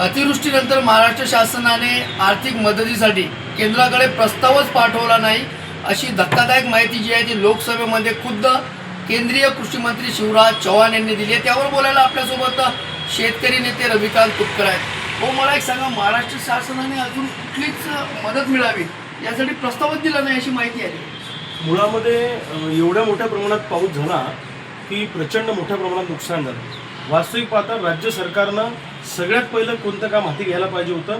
अतिवृष्टीनंतर महाराष्ट्र शासनाने आर्थिक मदतीसाठी केंद्राकडे प्रस्तावच पाठवला नाही अशी धक्कादायक माहिती जी आहे ती लोकसभेमध्ये खुद्द केंद्रीय कृषी मंत्री शिवराज चौहान यांनी दिली आहे। त्यावर बोलायला आपल्यासोबत शेतकरी नेते रविकांत तुपकर आहेत। हो, मला एक सांगा, महाराष्ट्र शासनाने अजून कुठलीच मदत मिळावी यासाठी प्रस्तावच दिला नाही अशी माहिती आहे। मुळामध्ये एवढ्या मोठ्या प्रमाणात पाऊस झाला की प्रचंड मोठ्या प्रमाणात नुकसान झालं। वास्तविक पाहता राज्य सरकारनं सगळ्यात पहिलं कोणतं काम हाती घ्यायला पाहिजे होतं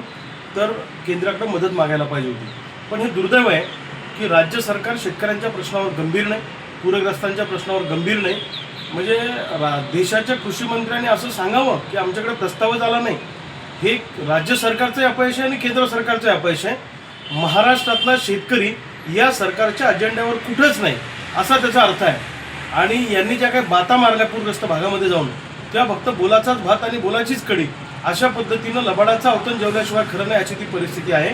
तर केंद्राकडे मदत मागायला पाहिजे होती। पण हे दुर्दैव आहे की राज्य सरकार शेतकऱ्यांच्या प्रश्नावर गंभीर नाही, पूरग्रस्तांच्या प्रश्नावर गंभीर नाही। म्हणजे देशाच्या कृषी मंत्र्यांनी असं सांगावं की आमच्याकडे प्रस्तावच आला नाही, हे राज्य सरकारचं अपयश आहे आणि केंद्र सरकारचं अपयश आहे। महाराष्ट्रातला शेतकरी या सरकारच्या अजेंड्यावर कुठंच नाही असा त्याचा अर्थ आहे। आणि यांनी ज्या काही बाता मारल्या पूरग्रस्त भागामध्ये जाऊन त्या फक्त बोलाचाच भात आणि बोलाचीच कडी अशा पद्धतीनं लबाडाचा अवतन जेवल्याशिवाय खरं नाही अशी ती परिस्थिती आहे।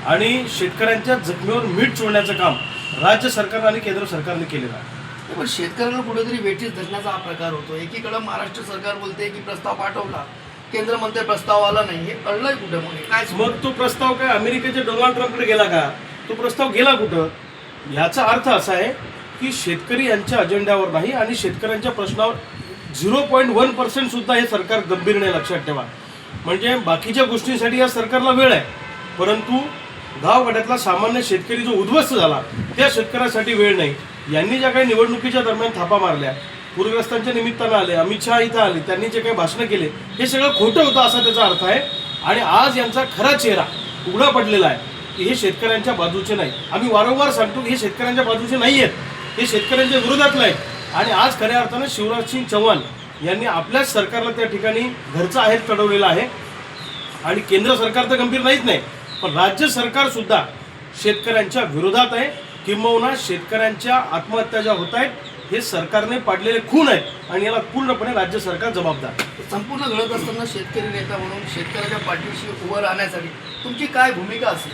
आणि शेतकऱ्यांच्या जखमेवर मीठ चोळण्याचं काम राज्य सरकार आणि केंद्र सरकारने केलेलं आहे। पण शेतकऱ्यांना कुठेतरी वेठीस धरण्याचा हा प्रकार होतो। एकीकडे महाराष्ट्र सरकार बोलते की प्रस्ताव पाठवला, केंद्र म्हणते प्रस्ताव आला नाही, हे कळलंय कुठे म्हणजे काय? मग तो प्रस्ताव काय अमेरिकेच्या डोनाल्ड ट्रम्पकडे गेला का? तो प्रस्ताव गेला कुठं? याचा अर्थ असा आहे की शेतकरी यांच्या अजेंड्यावर नाही आणि शेतकऱ्यांच्या प्रश्नावर 0.1% सुद्धा हे सरकार गंभीर नाही, लक्षात ठेवा। म्हणजे बाकीच्या गोष्टींसाठी या सरकारला वेळ आहे, परंतु गावगाड्यातला सामान्य शेतकरी जो उद्ध्वस्त झाला त्या शेतकऱ्यासाठी वेळ नाही। यांनी ज्या काही निवडणुकीच्या दरम्यान थापा मारल्या, पूरग्रस्तांच्या निमित्तानं आले, अमित शहा इथं आले, त्यांनी जे काही भाषणं केले हे सगळं खोटं होतं असा त्याचा अर्थ आहे। आणि आज यांचा खरा चेहरा उघडा पडलेला आहे की हे शेतकऱ्यांच्या बाजूचे नाही। आम्ही वारंवार सांगतो की हे शेतकऱ्यांच्या बाजूचे नाही आहेत, हे शेतकऱ्यांच्या विरोधातलं आहे। आणि आज खऱ्या अर्थानं शिवराजसिंग चौहान यांनी आपल्याच सरकारला त्या ठिकाणी घरचा आहेर चढवलेला आहे। आणि केंद्र सरकार तर गंभीर नाहीच नाही, पण राज्य सरकार सुद्धा शेतकऱ्यांच्या विरोधात आहे। किंबहुना शेतकऱ्यांच्या आत्महत्या ज्या होत आहेत हे सरकारने पाडलेले खून आहेत आणि याला पूर्णपणे राज्य सरकार जबाबदार। संपूर्ण घडत असताना शेतकरी नेता म्हणून शेतकऱ्याच्या पाठीशी उभं राहण्यासाठी तुमची काय भूमिका असेल?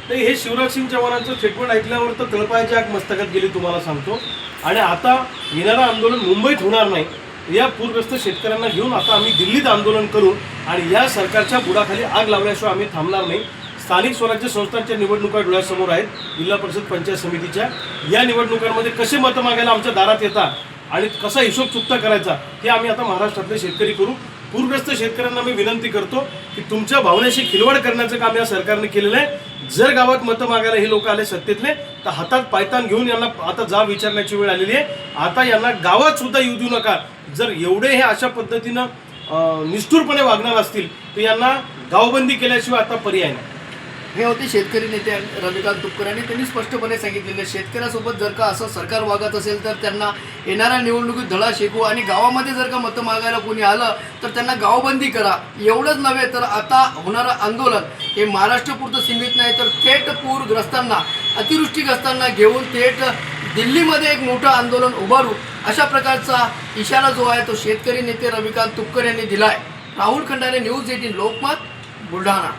नाही, हे शिवराजसिंग चौहानांचं स्टेटमेंट ऐकल्यावर तर तळपायाची आग मस्तकात गेली तुम्हाला सांगतो। आणि आता येणारं आंदोलन मुंबईत होणार नाही, या पूरग्रस्त शेतकऱ्यांना घेऊन आता आम्ही दिल्लीत आंदोलन करू आणि या सरकारच्या बुडाखाली आग लावल्याशिवाय आम्ही थांबणार नाही। स्थानिक स्वराज्य संस्थांच्या निवडणुका डोळ्यासमोर आहेत, जिल्हा परिषद पंचायत समितीच्या। या निवडणुकांमध्ये कसे मतं मागायला आमच्या दारात येतात आणि कसा हिशोब चुकता करायचा हे आम्ही आता महाराष्ट्रातले शेतकरी करू। पूरग्रस्त शेतकऱ्यांना मी विनंती करतो की तुमच्या भावनेशी खिलवाड करण्याचं काम या सरकारने केलेलं आहे। जर गावात मतं मागायला हे लोक आले सत्तेतले तर हातात पायतान घेऊन यांना आता जाब विचारण्याची वेळ आलेली आहे। आता यांना गावात सुद्धा येऊ देऊ नका। जर एवढे हे अशा पद्धतीनं निष्ठुरपणे वागणार असतील तर यांना गावबंदी केल्याशिवाय आता पर्याय नाही। हे होते शेतकरी नेते रविकांत तुपकर यांनी त्यांनी स्पष्टपणे सांगितलेले शेतकऱ्यासोबत जर का असं सरकार वागत असेल तर त्यांना येणाऱ्या निवडणुकीत धडा शिकवू आणि गावामध्ये जर का मतं मागायला कोणी आलं तर त्यांना गावबंदी करा। एवढंच नव्हे तर आता होणारं आंदोलन हे महाराष्ट्रपुरतं सीमित नाही तर थेट पूरग्रस्तांना, अतिवृष्टीग्रस्तांना घेऊन थेट दिल्लीमध्ये एक मोठं आंदोलन उभारू अशा प्रकारचा इशारा जो आहे तो शेतकरी नेते रविकांत तुपकर यांनी दिला आहे। राहुल खंडारे, न्यूज 18 लोकमत, बुलढाणा।